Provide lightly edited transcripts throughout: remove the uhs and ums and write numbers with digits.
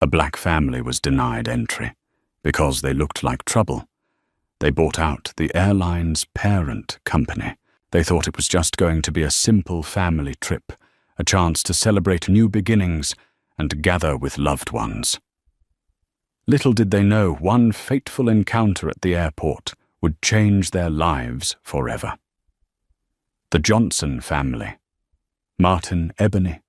A black family was denied entry because they looked like trouble. They bought out the airline's parent company. They thought it was just going to be a simple family trip, a chance to celebrate new beginnings and gather with loved ones. Little did they know one fateful encounter at the airport would change their lives forever. The Johnson family, Martin, Ebony,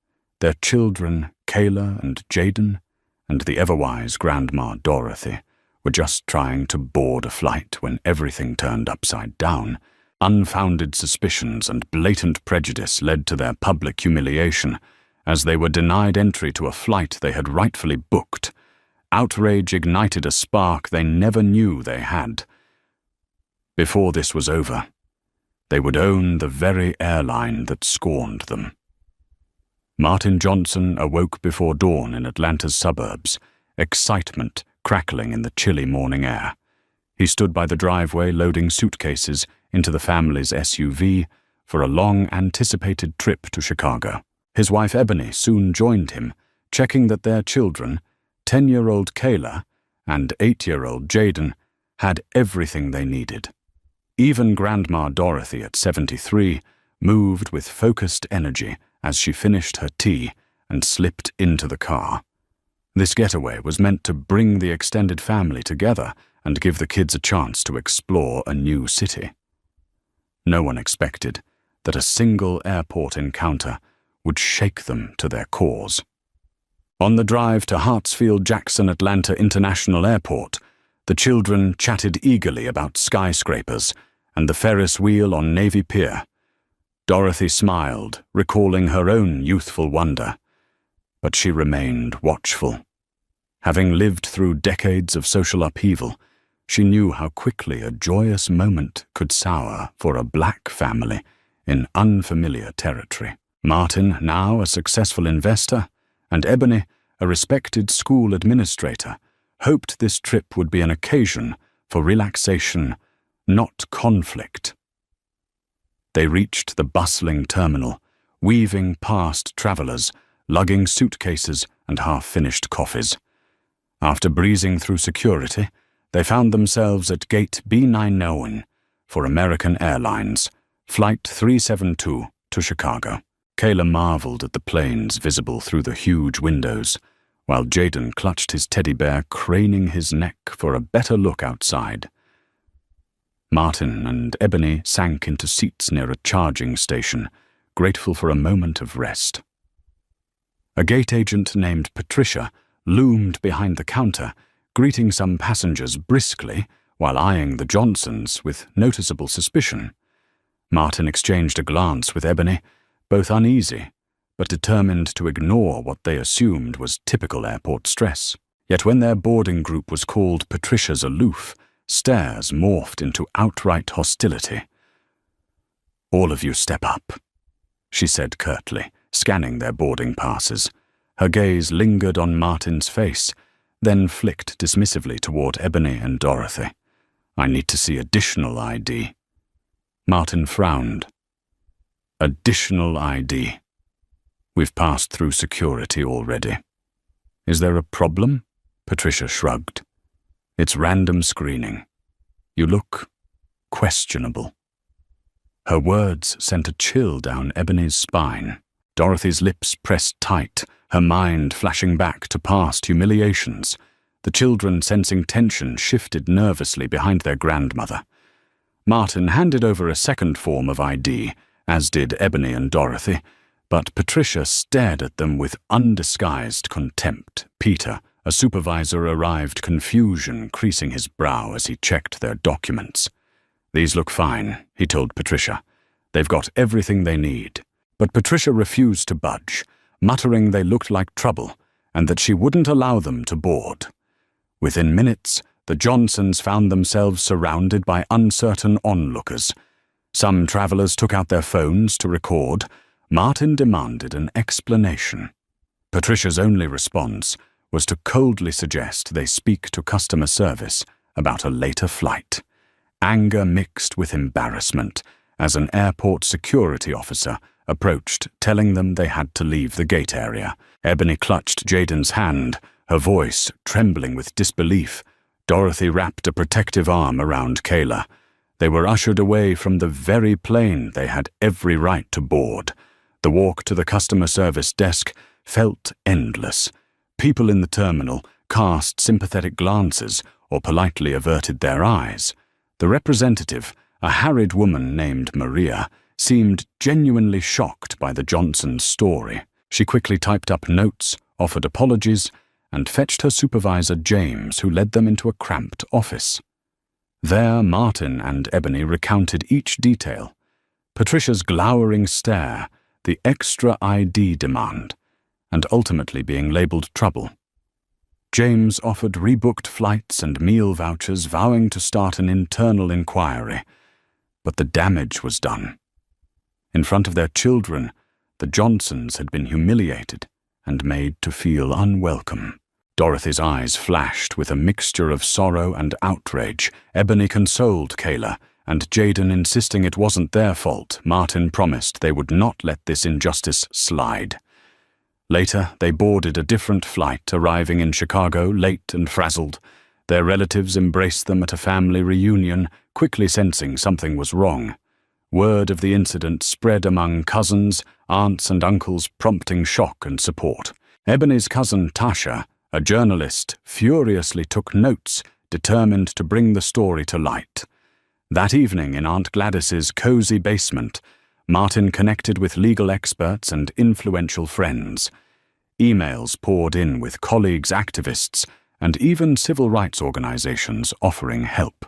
their children Kayla and Jaden, and the ever-wise Grandma Dorothy, were just trying to board a flight when everything turned upside down. Unfounded suspicions and blatant prejudice led to their public humiliation as they were denied entry to a flight they had rightfully booked. Outrage ignited a spark they never knew they had. Before this was over, they would own the very airline that scorned them. Martin Johnson awoke before dawn in Atlanta's suburbs, excitement crackling in the chilly morning air. He stood by the driveway loading suitcases into the family's SUV for a long-anticipated trip to Chicago. His wife Ebony soon joined him, checking that their children, 10-year-old Kayla and 8-year-old Jaden, had everything they needed. Even Grandma Dorothy at 73 moved with focused energy as she finished her tea and slipped into the car. This getaway was meant to bring the extended family together and give the kids a chance to explore a new city. No one expected that a single airport encounter would shake them to their cores. On the drive to Hartsfield-Jackson Atlanta International Airport, the children chatted eagerly about skyscrapers and the Ferris wheel on Navy Pier. Dorothy smiled, recalling her own youthful wonder, but she remained watchful. Having lived through decades of social upheaval, she knew how quickly a joyous moment could sour for a black family in unfamiliar territory. Martin, now a successful investor, and Ebony, a respected school administrator, hoped this trip would be an occasion for relaxation, not conflict. They reached the bustling terminal, weaving past travelers, lugging suitcases and half-finished coffees. After breezing through security, they found themselves at Gate B901 for American Airlines, Flight 372 to Chicago. Kayla marveled at the planes visible through the huge windows, while Jaden clutched his teddy bear, craning his neck for a better look outside. Martin and Ebony sank into seats near a charging station, grateful for a moment of rest. A gate agent named Patricia loomed behind the counter, greeting some passengers briskly while eyeing the Johnsons with noticeable suspicion. Martin exchanged a glance with Ebony, both uneasy, but determined to ignore what they assumed was typical airport stress. Yet when their boarding group was called Patricia's aloof, stares morphed into outright hostility. "All of you step up," she said curtly, scanning their boarding passes. Her gaze lingered on Martin's face, then flicked dismissively toward Ebony and Dorothy. "I need to see additional ID." Martin frowned. "Additional ID? We've passed through security already." "Is there a problem?" Patricia shrugged. "It's random screening. You look questionable." Her words sent a chill down Ebony's spine. Dorothy's lips pressed tight, her mind flashing back to past humiliations. The children, sensing tension, shifted nervously behind their grandmother. Martin handed over a second form of ID, as did Ebony and Dorothy, but Patricia stared at them with undisguised contempt. Peter, a supervisor, arrived, confusion creasing his brow as he checked their documents. "These look fine," he told Patricia. "They've got everything they need." But Patricia refused to budge, muttering they looked like trouble and that she wouldn't allow them to board. Within minutes, the Johnsons found themselves surrounded by uncertain onlookers. Some travelers took out their phones to record. Martin demanded an explanation. Patricia's only response was to coldly suggest they speak to customer service about a later flight. Anger mixed with embarrassment as an airport security officer approached, telling them they had to leave the gate area. Ebony clutched Jaden's hand, Her voice trembling with disbelief, Dorothy wrapped a protective arm around Kayla. They were ushered away from the very plane they had every right to board. The walk to the customer service desk felt endless. People in the terminal cast sympathetic glances or politely averted their eyes. The representative, a harried woman named Maria, seemed genuinely shocked by the Johnsons' story. She quickly typed up notes, offered apologies, and fetched her supervisor James, who led them into a cramped office. There, Martin and Ebony recounted each detail. Patricia's glowering stare, the extra ID demand, and ultimately being labeled trouble. James offered rebooked flights and meal vouchers, vowing to start an internal inquiry. But the damage was done. In front of their children, the Johnsons had been humiliated and made to feel unwelcome. Dorothy's eyes flashed with a mixture of sorrow and outrage. Ebony consoled Kayla, and Jaden insisting it wasn't their fault, Martin promised they would not let this injustice slide. Later, they boarded a different flight, arriving in Chicago late and frazzled. Their relatives embraced them at a family reunion, quickly sensing something was wrong. Word of the incident spread among cousins, aunts and uncles, prompting shock and support. Ebony's cousin Tasha, a journalist, furiously took notes, determined to bring the story to light. That evening in Aunt Gladys's cozy basement, Martin connected with legal experts and influential friends. Emails poured in with colleagues, activists, and even civil rights organizations offering help.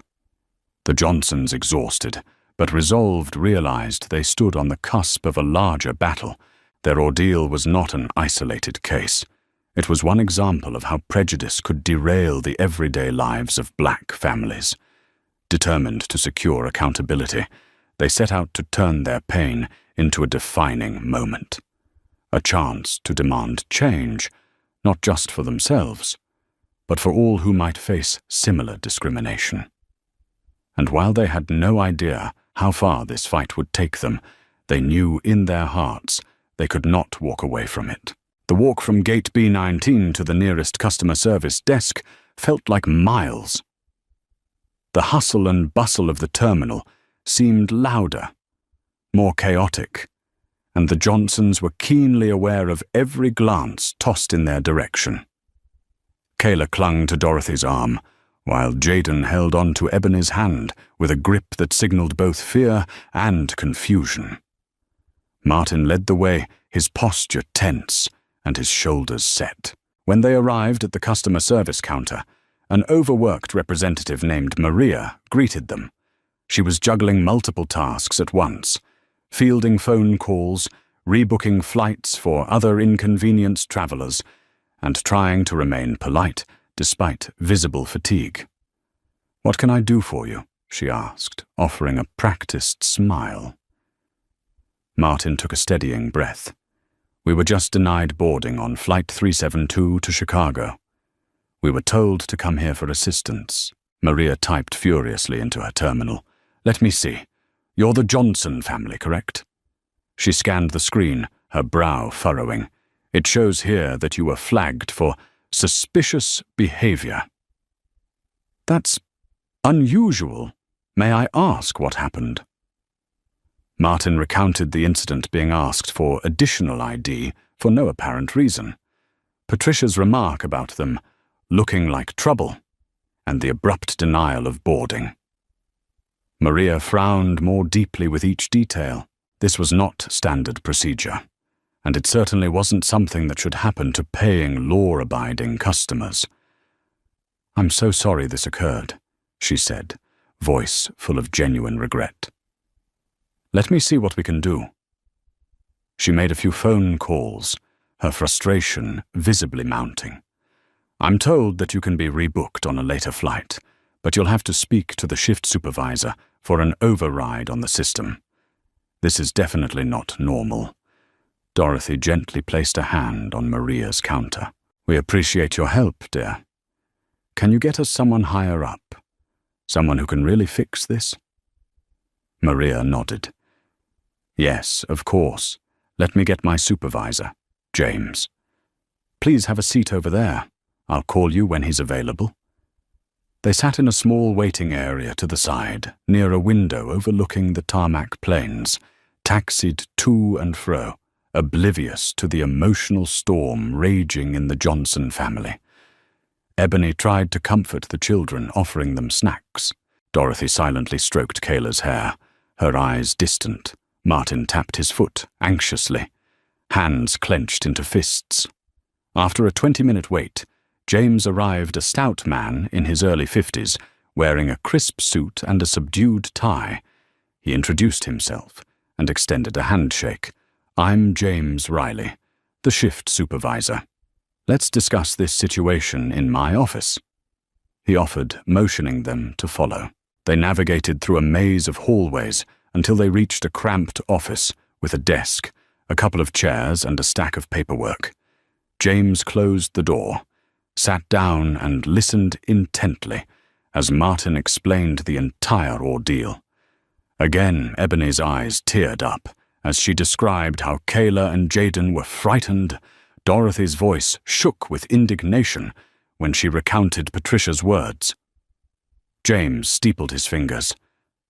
The Johnsons, exhausted, but resolved, realized they stood on the cusp of a larger battle. Their ordeal was not an isolated case. It was one example of how prejudice could derail the everyday lives of black families. Determined to secure accountability, they set out to turn their pain into a defining moment. A chance to demand change, not just for themselves, but for all who might face similar discrimination. And while they had no idea how far this fight would take them, they knew in their hearts they could not walk away from it. The walk from gate B19 to the nearest customer service desk felt like miles. The hustle and bustle of the terminal seemed louder, more chaotic, and the Johnsons were keenly aware of every glance tossed in their direction. Kayla clung to Dorothy's arm, while Jaden held on to Ebony's hand with a grip that signaled both fear and confusion. Martin led the way, his posture tense and his shoulders set. When they arrived at the customer service counter, an overworked representative named Maria greeted them. She was juggling multiple tasks at once, fielding phone calls, rebooking flights for other inconvenienced travelers, and trying to remain polite despite visible fatigue. "What can I do for you?" she asked, offering a practiced smile. Martin took a steadying breath. "We were just denied boarding on Flight 372 to Chicago. We were told to come here for assistance." Maria typed furiously into her terminal. "Let me see. You're the Johnson family, correct?" She scanned the screen, her brow furrowing. "It shows here that you were flagged for suspicious behavior." "That's unusual. May I ask what happened?" Martin recounted the incident, being asked for additional ID for no apparent reason. Patricia's remark about them looking like trouble, and the abrupt denial of boarding. Maria frowned more deeply with each detail. This was not standard procedure, and it certainly wasn't something that should happen to paying, law-abiding customers. "I'm so sorry this occurred," she said, voice full of genuine regret. "Let me see what we can do." She made a few phone calls, her frustration visibly mounting. "I'm told that you can be rebooked on a later flight, but you'll have to speak to the shift supervisor for an override on the system. This is definitely not normal." Dorothy gently placed a hand on Maria's counter. "We appreciate your help, dear. Can you get us someone higher up? Someone who can really fix this?" Maria nodded. "Yes, of course. Let me get my supervisor, James. Please have a seat over there. I'll call you when he's available." They sat in a small waiting area to the side, near a window overlooking the tarmac plains, taxied to and fro, oblivious to the emotional storm raging in the Johnson family. Ebony tried to comfort the children, offering them snacks. Dorothy silently stroked Kayla's hair, her eyes distant. Martin tapped his foot, anxiously, hands clenched into fists. After a 20-minute wait, James arrived, a stout man in his early 50s, wearing a crisp suit and a subdued tie. He introduced himself and extended a handshake. "I'm James Riley, the shift supervisor. Let's discuss this situation in my office." He offered, motioning them to follow. They navigated through a maze of hallways until they reached a cramped office with a desk, a couple of chairs, and a stack of paperwork. James closed the door, sat down, and listened intently as Martin explained the entire ordeal. Again, Ebony's eyes teared up as she described how Kayla and Jaden were frightened. Dorothy's voice shook with indignation when she recounted Patricia's words. James steepled his fingers.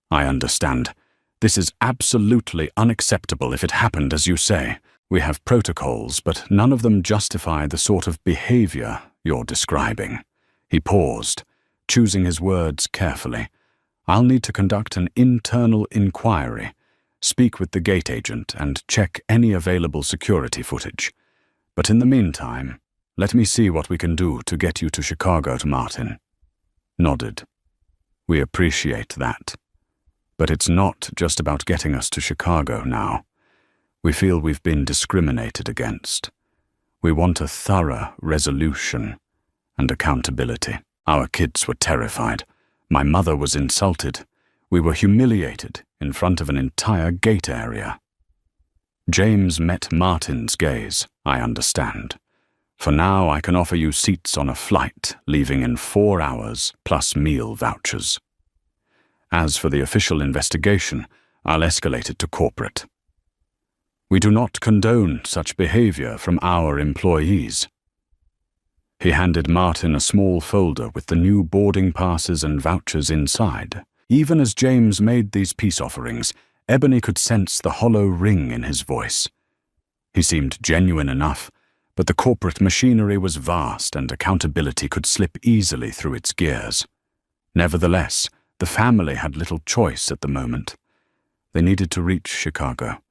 "I understand. This is absolutely unacceptable if it happened as you say. We have protocols, but none of them justify the sort of behavior you're describing." He paused, choosing his words carefully. "I'll need to conduct an internal inquiry, speak with the gate agent, and check any available security footage. But in the meantime, let me see what we can do to get you to Chicago." Martin nodded. "We appreciate that. But it's not just about getting us to Chicago now. We feel we've been discriminated against. We want a thorough resolution and accountability. Our kids were terrified. My mother was insulted. We were humiliated in front of an entire gate area." James met Martin's gaze. "I understand. For now, I can offer you seats on a flight leaving in 4 hours, plus meal vouchers. As for the official investigation, I'll escalate it to corporate. We do not condone such behavior from our employees." He handed Martin a small folder with the new boarding passes and vouchers inside. Even as James made these peace offerings, Ebony could sense the hollow ring in his voice. He seemed genuine enough, but the corporate machinery was vast and accountability could slip easily through its gears. Nevertheless, the family had little choice at the moment. They needed to reach Chicago.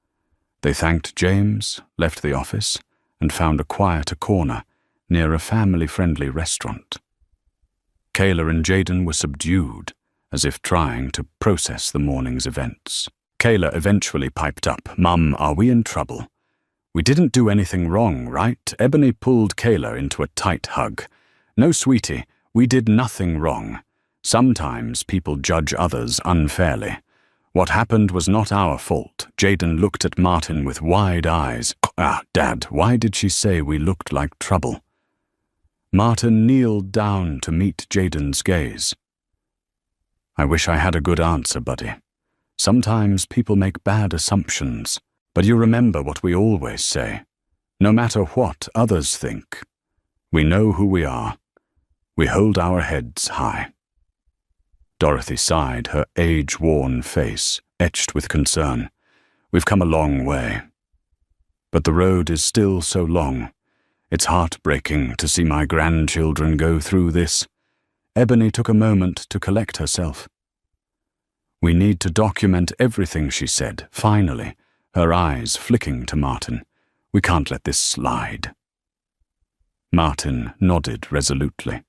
They thanked James, left the office, and found a quieter corner near a family-friendly restaurant. Kayla and Jaden were subdued, as if trying to process the morning's events. Kayla eventually piped up, "Mum, are we in trouble?" "We didn't do anything wrong, right?" Ebony pulled Kayla into a tight hug. "No, sweetie, we did nothing wrong. Sometimes people judge others unfairly. What happened was not our fault." Jaden looked at Martin with wide eyes. Dad, why did she say we looked like trouble?" Martin kneeled down to meet Jaden's gaze. "I wish I had a good answer, buddy. Sometimes people make bad assumptions, but you remember what we always say. No matter what others think, we know who we are. We hold our heads high." Dorothy sighed, her age-worn face etched with concern. "We've come a long way. But the road is still so long. It's heartbreaking to see my grandchildren go through this." Ebony took a moment to collect herself. "We need to document everything," she said, finally, her eyes flicking to Martin. "We can't let this slide." Martin nodded resolutely.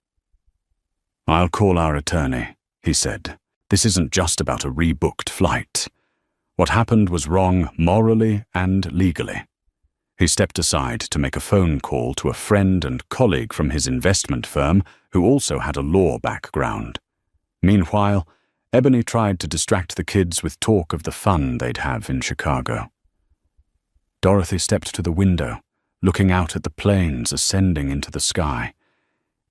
"I'll call our attorney," he said. "This isn't just about a rebooked flight. What happened was wrong morally and legally." He stepped aside to make a phone call to a friend and colleague from his investment firm who also had a law background. Meanwhile, Ebony tried to distract the kids with talk of the fun they'd have in Chicago. Dorothy stepped to the window, looking out at the planes ascending into the sky,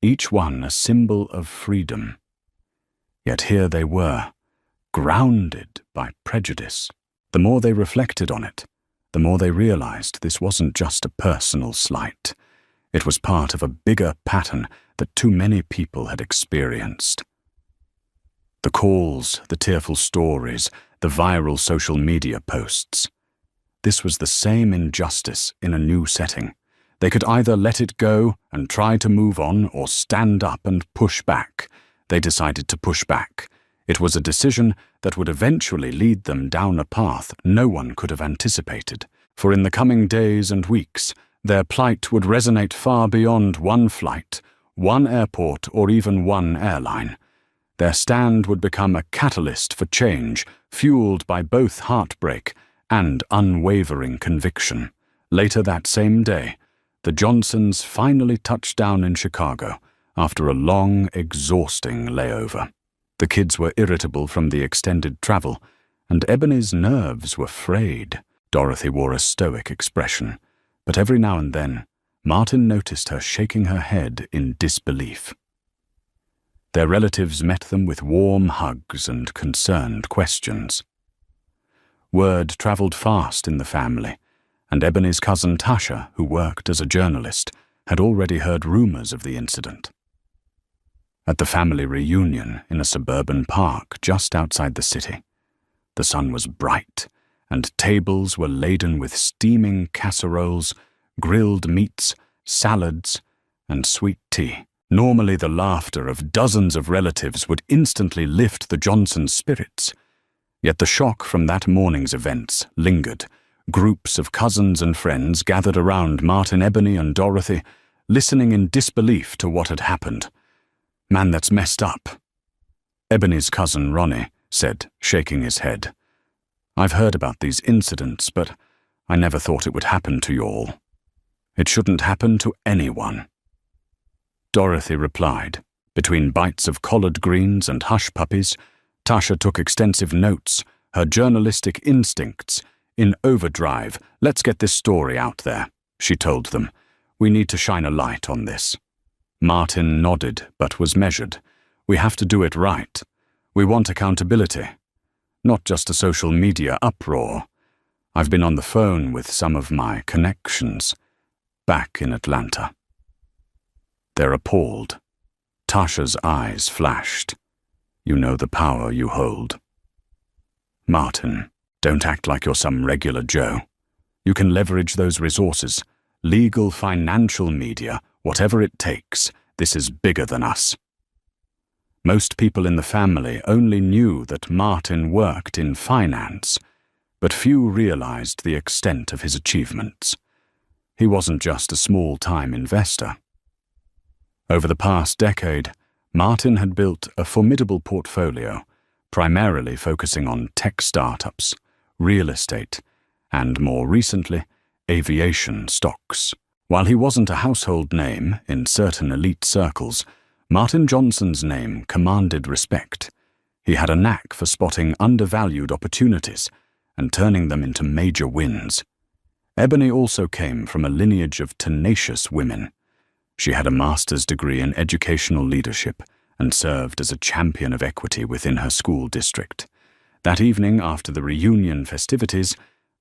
each one a symbol of freedom. Yet here they were, grounded by prejudice. The more they reflected on it, the more they realized this wasn't just a personal slight. It was part of a bigger pattern that too many people had experienced. The calls, the tearful stories, the viral social media posts. This was the same injustice in a new setting. They could either let it go and try to move on or stand up and push back. They decided to push back. It was a decision that would eventually lead them down a path no one could have anticipated. For in the coming days and weeks, their plight would resonate far beyond one flight, one airport, or even one airline. Their stand would become a catalyst for change, fueled by both heartbreak and unwavering conviction. Later that same day, the Johnsons finally touched down in Chicago after a long, exhausting layover. The kids were irritable from the extended travel, and Ebony's nerves were frayed. Dorothy wore a stoic expression, but every now and then, Martin noticed her shaking her head in disbelief. Their relatives met them with warm hugs and concerned questions. Word traveled fast in the family, and Ebony's cousin Tasha, who worked as a journalist, had already heard rumors of the incident. At the family reunion in a suburban park just outside the city, the sun was bright, and tables were laden with steaming casseroles, grilled meats, salads, and sweet tea. Normally the laughter of dozens of relatives would instantly lift the Johnsons' spirits. Yet the shock from that morning's events lingered. Groups of cousins and friends gathered around Martin, Ebony, and Dorothy, listening in disbelief to what had happened. "Man, that's messed up," Ebony's cousin Ronnie said, shaking his head. "I've heard about these incidents, but I never thought it would happen to you all. It shouldn't happen to anyone." Dorothy replied. Between bites of collard greens and hush puppies, Tasha took extensive notes, her journalistic instincts in overdrive. "Let's get this story out there," she told them. "We need to shine a light on this." Martin nodded, but was measured. "We have to do it right. We want accountability, not just a social media uproar. I've been on the phone with some of my connections back in Atlanta." They're appalled. Tasha's eyes flashed. "You know the power you hold." "Martin, don't act like you're some regular Joe. You can leverage those resources, legal, financial media, whatever it takes. This is bigger than us." Most people in the family only knew that Martin worked in finance, but few realized the extent of his achievements. He wasn't just a small-time investor. Over the past decade, Martin had built a formidable portfolio, primarily focusing on tech startups, real estate, and more recently, aviation stocks. While he wasn't a household name in certain elite circles, Martin Johnson's name commanded respect. He had a knack for spotting undervalued opportunities and turning them into major wins. Ebony also came from a lineage of tenacious women. She had a master's degree in educational leadership and served as a champion of equity within her school district. That evening, after the reunion festivities,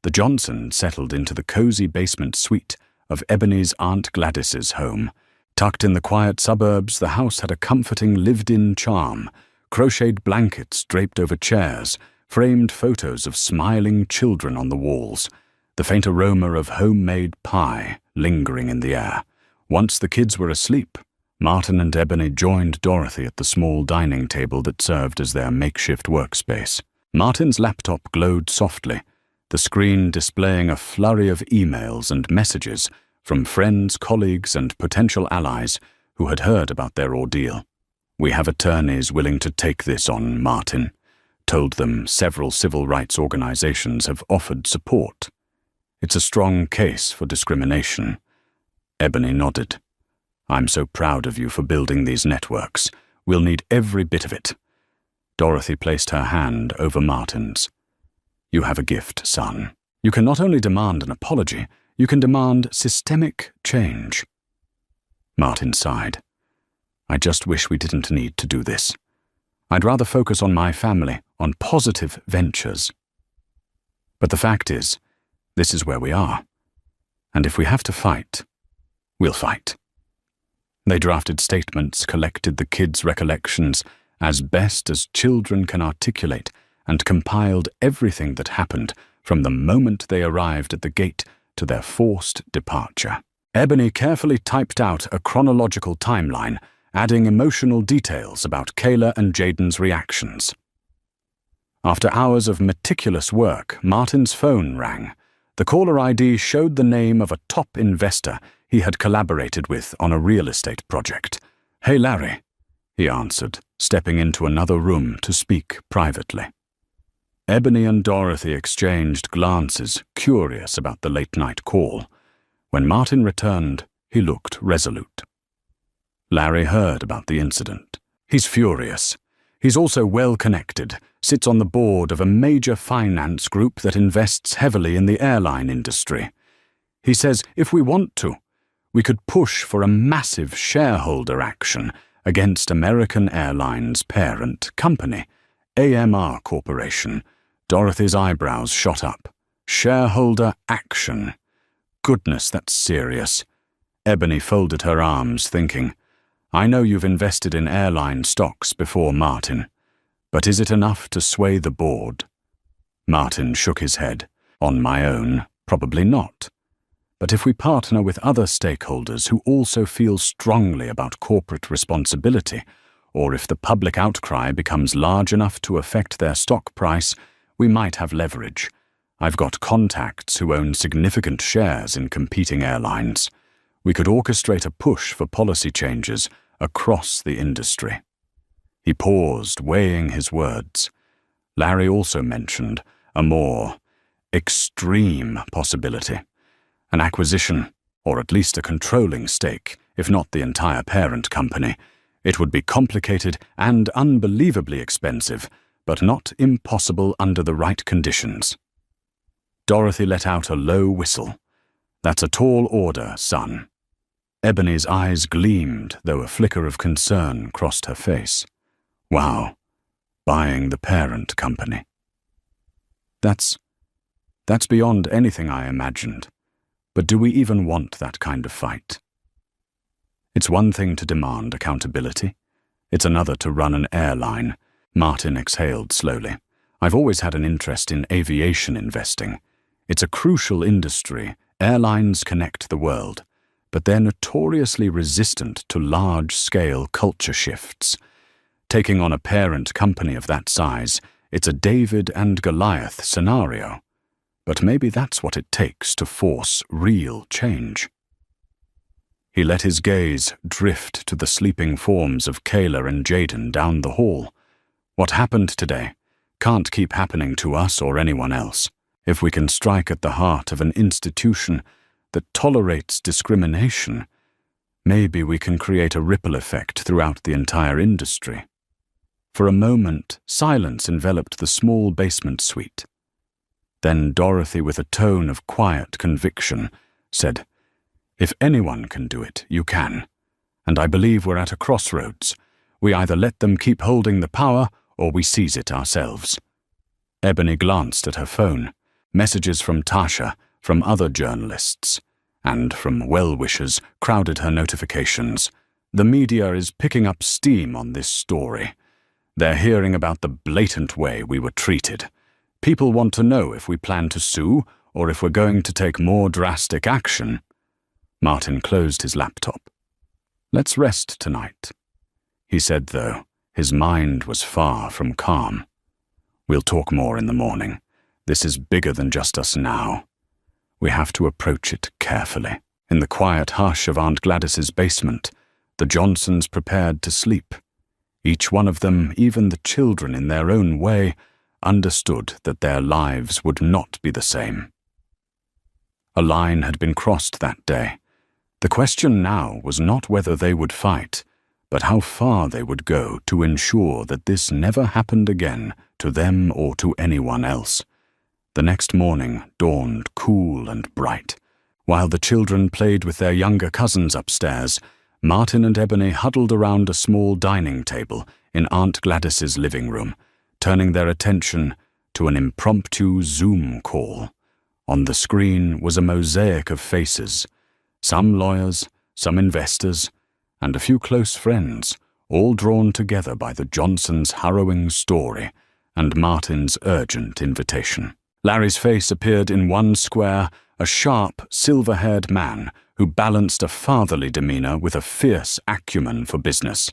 the Johnsons settled into the cozy basement suite of Ebony's Aunt Gladys's home. Tucked in the quiet suburbs, the house had a comforting lived-in charm. Crocheted blankets draped over chairs, framed photos of smiling children on the walls, the faint aroma of homemade pie lingering in the air. Once the kids were asleep, Martin and Ebony joined Dorothy at the small dining table that served as their makeshift workspace. Martin's laptop glowed softly, the screen displaying a flurry of emails and messages from friends, colleagues, and potential allies who had heard about their ordeal. "We have attorneys willing to take this on," Martin told them. "Several civil rights organizations have offered support. It's a strong case for discrimination." Ebony nodded. "I'm so proud of you for building these networks. We'll need every bit of it." Dorothy placed her hand over Martin's. "You have a gift, son. You can not only demand an apology, you can demand systemic change." Martin sighed. "I just wish we didn't need to do this. I'd rather focus on my family, on positive ventures. But the fact is, this is where we are. And if we have to fight, we'll fight." They drafted statements, collected the kids' recollections as best as children can articulate, and compiled everything that happened from the moment they arrived at the gate to their forced departure. Ebony carefully typed out a chronological timeline, adding emotional details about Kayla and Jaden's reactions. After hours of meticulous work, Martin's phone rang. The caller ID showed the name of a top investor he had collaborated with on a real estate project. "Hey, Larry," he answered, stepping into another room to speak privately. Ebony and Dorothy exchanged glances, curious about the late-night call. When Martin returned, he looked resolute. Larry heard about the incident. He's furious. He's also well-connected, sits on the board of a major finance group that invests heavily in the airline industry. He says if we want to, we could push for a massive shareholder action against American Airlines' parent company, AMR Corporation. Dorothy's eyebrows shot up. Shareholder action. Goodness, that's serious. Ebony folded her arms, thinking, I know you've invested in airline stocks before, Martin, but is it enough to sway the board? Martin shook his head. On my own, probably not. But if we partner with other stakeholders who also feel strongly about corporate responsibility, or if the public outcry becomes large enough to affect their stock price, we might have leverage. I've got contacts who own significant shares in competing airlines. We could orchestrate a push for policy changes across the industry. He paused, weighing his words. Larry also mentioned a more extreme possibility. An acquisition, or at least a controlling stake, if not the entire parent company. It would be complicated and unbelievably expensive, but not impossible under the right conditions. Dorothy let out a low whistle. That's a tall order, son. Ebony's eyes gleamed, though a flicker of concern crossed her face. Wow, buying the parent company. That's beyond anything I imagined. But do we even want that kind of fight? It's one thing to demand accountability. It's another to run an airline. Martin exhaled slowly. I've always had an interest in aviation investing. It's a crucial industry. Airlines connect the world, but they're notoriously resistant to large-scale culture shifts. Taking on a parent company of that size, it's a David and Goliath scenario. But maybe that's what it takes to force real change. He let his gaze drift to the sleeping forms of Kayla and Jaden down the hall. What happened today can't keep happening to us or anyone else. If we can strike at the heart of an institution that tolerates discrimination, maybe we can create a ripple effect throughout the entire industry. For a moment, silence enveloped the small basement suite. Then Dorothy, with a tone of quiet conviction, said, If anyone can do it, you can. And I believe we're at a crossroads. We either let them keep holding the power, or we seize it ourselves. Ebony glanced at her phone. Messages from Tasha, from other journalists, and from well-wishers crowded her notifications. The media is picking up steam on this story. They're hearing about the blatant way we were treated. People want to know if we plan to sue or if we're going to take more drastic action. Martin closed his laptop. Let's rest tonight. He said, though, his mind was far from calm. We'll talk more in the morning. This is bigger than just us now. We have to approach it carefully. In the quiet hush of Aunt Gladys's basement, the Johnsons prepared to sleep. Each one of them, even the children in their own way, understood that their lives would not be the same. A line had been crossed that day. The question now was not whether they would fight, but how far they would go to ensure that this never happened again to them or to anyone else. The next morning dawned cool and bright. While the children played with their younger cousins upstairs, Martin and Ebony huddled around a small dining table in Aunt Gladys's living room, turning their attention to an impromptu Zoom call. On the screen was a mosaic of faces, some lawyers, some investors, and a few close friends, all drawn together by the Johnsons' harrowing story and Martin's urgent invitation. Larry's face appeared in one square, a sharp, silver-haired man who balanced a fatherly demeanor with a fierce acumen for business.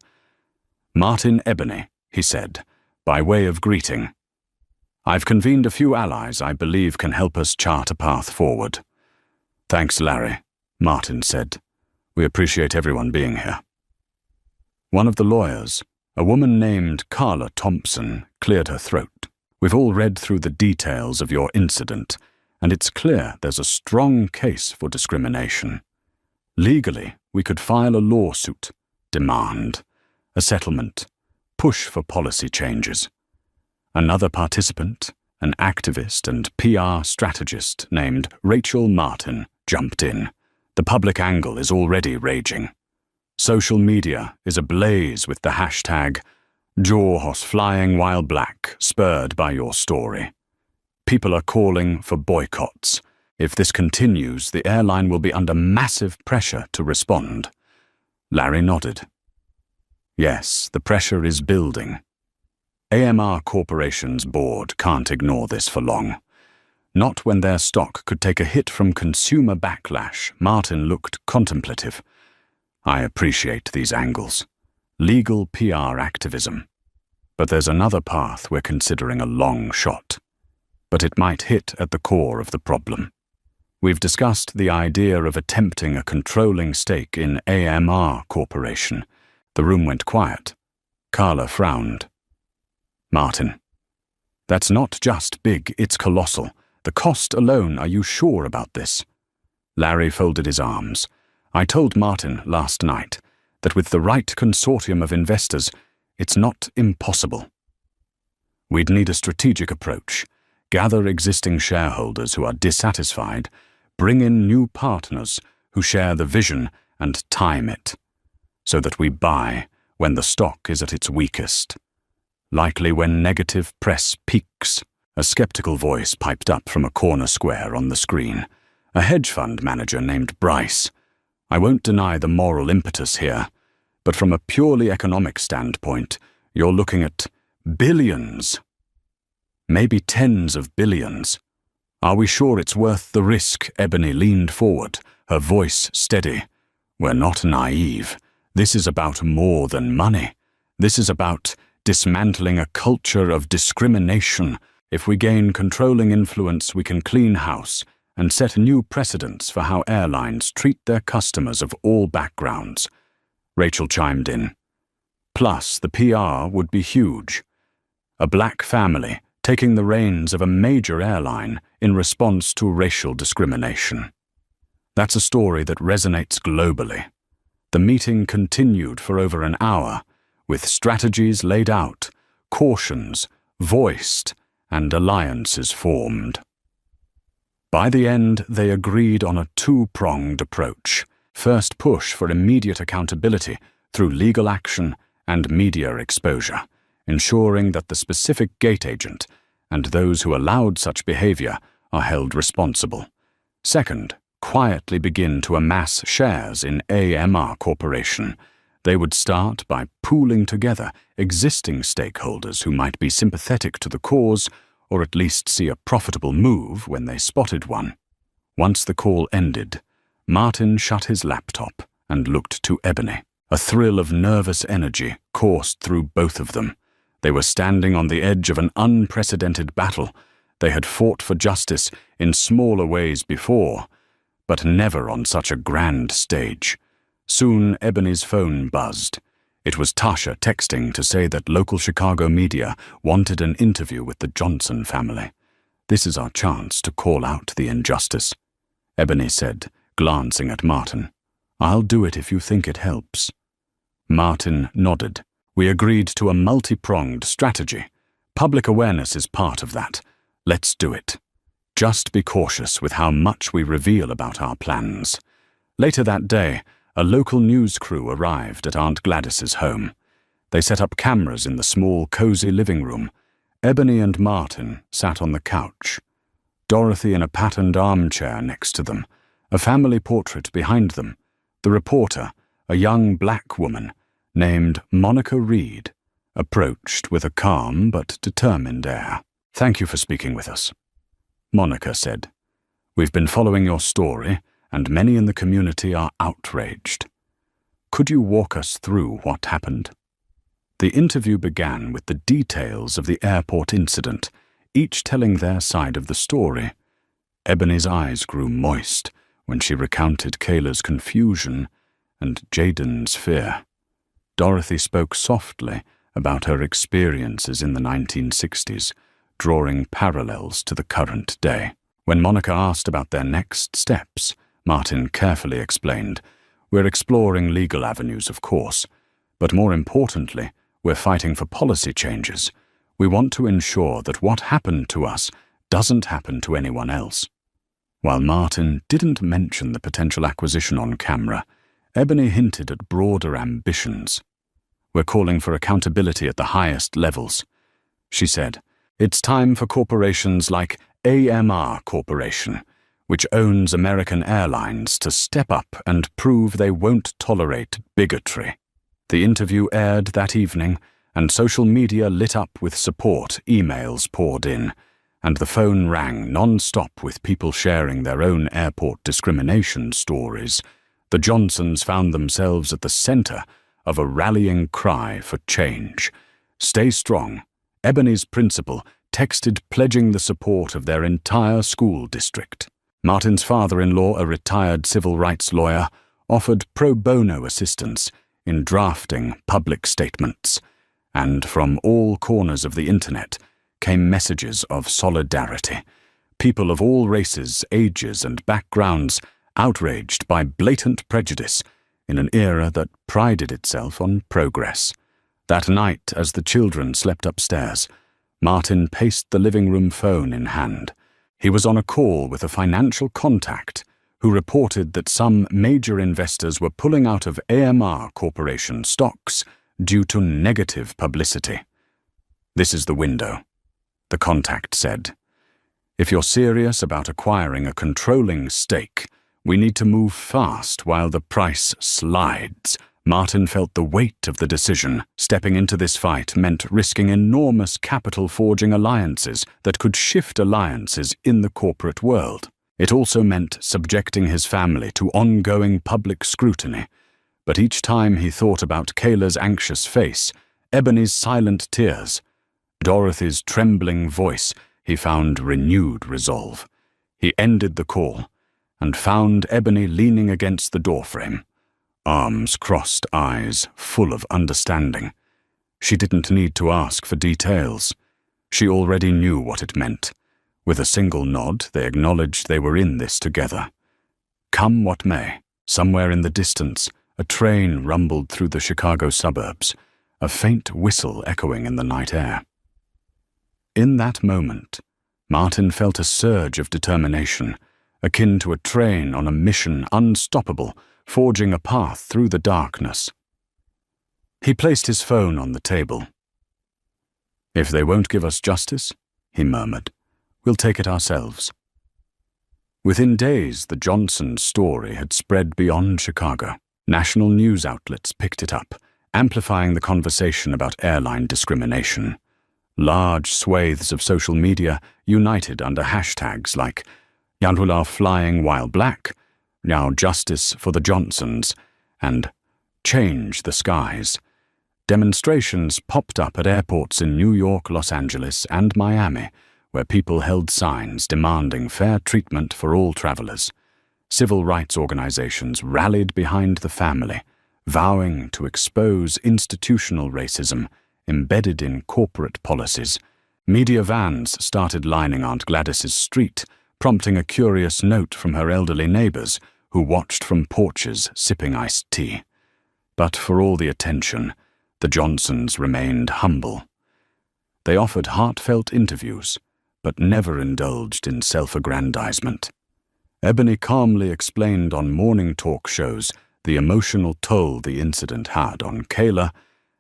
"Martin Ebony," he said, by way of greeting. "I've convened a few allies I believe can help us chart a path forward." "Thanks, Larry," Martin said. "We appreciate everyone being here." One of the lawyers, a woman named Carla Thompson, cleared her throat. "We've all read through the details of your incident, and it's clear there's a strong case for discrimination. Legally, we could file a lawsuit, demand a settlement, push for policy changes." Another participant, an activist and PR strategist named Rachel Martin, jumped in. "The public angle is already raging. Social media is ablaze with the hashtag #Jaws flying while black, spurred by your story. People are calling for boycotts. If this continues, the airline will be under massive pressure to respond." Larry nodded. "Yes, the pressure is building. AMR Corporation's board can't ignore this for long. Not when their stock could take a hit from consumer backlash." Martin looked contemplative. "I appreciate these angles. Legal PR activism. But there's another path we're considering a long shot. But it might hit at the core of the problem. We've discussed the idea of attempting a controlling stake in AMR Corporation." The room went quiet. Carla frowned. "Martin, that's not just big, it's colossal. The cost alone, are you sure about this?" Larry folded his arms. "I told Martin last night that with the right consortium of investors, it's not impossible. We'd need a strategic approach, gather existing shareholders who are dissatisfied, bring in new partners who share the vision, and time it, so that we buy when the stock is at its weakest. Likely when negative press peaks." A skeptical voice piped up from a corner square on the screen. A hedge fund manager named Bryce. "I won't deny the moral impetus here, but from a purely economic standpoint, you're looking at billions. Maybe tens of billions. Are we sure it's worth the risk?" Ebony leaned forward, her voice steady. "We're not naive. This is about more than money. This is about dismantling a culture of discrimination. If we gain controlling influence, we can clean house and set new precedents for how airlines treat their customers of all backgrounds." Rachel chimed in. "Plus, the PR would be huge. A black family taking the reins of a major airline in response to racial discrimination. That's a story that resonates globally." The meeting continued for over an hour, with strategies laid out, cautions voiced, and alliances formed. By the end, they agreed on a two-pronged approach. First, push for immediate accountability through legal action and media exposure, ensuring that the specific gate agent and those who allowed such behavior are held responsible. Second, quietly begin to amass shares in AMR Corporation. They would start by pooling together existing stakeholders who might be sympathetic to the cause or at least see a profitable move when they spotted one. Once the call ended, Martin shut his laptop and looked to Ebony. A thrill of nervous energy coursed through both of them. They were standing on the edge of an unprecedented battle. They had fought for justice in smaller ways before, but never on such a grand stage. Soon Ebony's phone buzzed. It was Tasha texting to say that local Chicago media wanted an interview with the Johnson family. "This is our chance to call out the injustice," Ebony said, glancing at Martin. "I'll do it if you think it helps." Martin nodded. "We agreed to a multi-pronged strategy. Public awareness is part of that. Let's do it. Just be cautious with how much we reveal about our plans." Later that day, a local news crew arrived at Aunt Gladys's home. They set up cameras in the small, cozy living room. Ebony and Martin sat on the couch. Dorothy in a patterned armchair next to them, a family portrait behind them. The reporter, a young black woman named Monica Reed approached with a calm but determined air. "Thank you for speaking with us," Monica said. "We've been following your story, and many in the community are outraged. Could you walk us through what happened?" The interview began with the details of the airport incident, each telling their side of the story. Ebony's eyes grew moist when she recounted Kayla's confusion and Jaden's fear. Dorothy spoke softly about her experiences in the 1960s, drawing parallels to the current day. When Monica asked about their next steps, Martin carefully explained, "We're exploring legal avenues, of course, but more importantly, we're fighting for policy changes. We want to ensure that what happened to us doesn't happen to anyone else." While Martin didn't mention the potential acquisition on camera, Ebony hinted at broader ambitions. "We're calling for accountability at the highest levels," she said. "It's time for corporations like AMR Corporation, which owns American Airlines, to step up and prove they won't tolerate bigotry." The interview aired that evening, and social media lit up with support. Emails poured in, and the phone rang non-stop with people sharing their own airport discrimination stories. The Johnsons found themselves at the center of a rallying cry for change. "Stay strong," Ebony's principal texted, pledging the support of their entire school district. Martin's father-in-law, a retired civil rights lawyer, offered pro bono assistance in drafting public statements, and from all corners of the internet came messages of solidarity. People of all races, ages, and backgrounds outraged by blatant prejudice in an era that prided itself on progress. That night, as the children slept upstairs, Martin paced the living room, phone in hand. He was on a call with a financial contact who reported that some major investors were pulling out of AMR Corporation stocks due to negative publicity. "This is the window," the contact said. "If you're serious about acquiring a controlling stake, we need to move fast while the price slides." Martin felt the weight of the decision. Stepping into this fight meant risking enormous capital-forging alliances that could shift alliances in the corporate world. It also meant subjecting his family to ongoing public scrutiny. But each time he thought about Kayla's anxious face, Ebony's silent tears, Dorothy's trembling voice, he found renewed resolve. He ended the call and found Ebony leaning against the doorframe, arms crossed, eyes full of understanding. She didn't need to ask for details. She already knew what it meant. With a single nod, they acknowledged they were in this together. Come what may, somewhere in the distance, a train rumbled through the Chicago suburbs, a faint whistle echoing in the night air. In that moment, Martin felt a surge of determination, akin to a train on a mission, unstoppable, forging a path through the darkness. He placed his phone on the table. "If they won't give us justice," he murmured, "we'll take it ourselves." Within days, the Johnson story had spread beyond Chicago. National news outlets picked it up, amplifying the conversation about airline discrimination. Large swathes of social media united under hashtags like "Yanhula flying while black," "Now justice for the Johnsons," and "Change the skies." Demonstrations popped up at airports in New York, Los Angeles, and Miami, where people held signs demanding fair treatment for all travelers. Civil rights organizations rallied behind the family, vowing to expose institutional racism embedded in corporate policies. Media vans started lining Aunt Gladys's street, prompting a curious note from her elderly neighbors who watched from porches sipping iced tea. But for all the attention, the Johnsons remained humble. They offered heartfelt interviews, but never indulged in self-aggrandizement. Ebony calmly explained on morning talk shows the emotional toll the incident had on Kayla,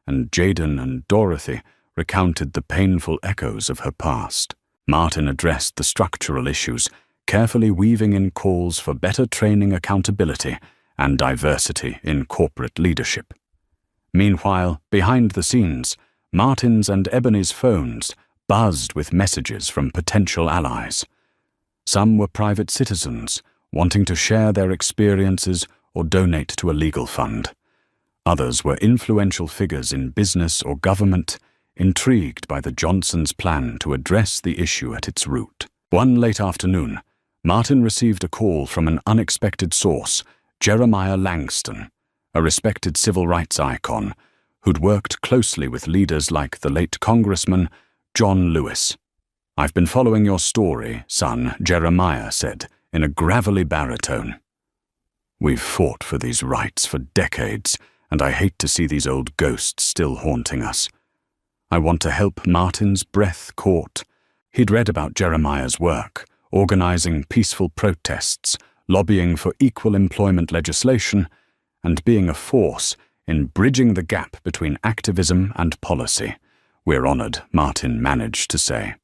and Jaden and Dorothy recounted the painful echoes of her past. Martin addressed the structural issues, carefully weaving in calls for better training, accountability, and diversity in corporate leadership. Meanwhile, behind the scenes, Martin's and Ebony's phones buzzed with messages from potential allies. Some were private citizens, wanting to share their experiences or donate to a legal fund. Others were influential figures in business or government, intrigued by the Johnsons' plan to address the issue at its root. One late afternoon, Martin received a call from an unexpected source, Jeremiah Langston, a respected civil rights icon who'd worked closely with leaders like the late Congressman John Lewis. "I've been following your story, son," Jeremiah said in a gravelly baritone. "We've fought for these rights for decades, and I hate to see these old ghosts still haunting us. I want to help Martin's breath caught." He'd read about Jeremiah's work, organizing peaceful protests, lobbying for equal employment legislation, and being a force in bridging the gap between activism and policy. "We're honored," Martin managed to say.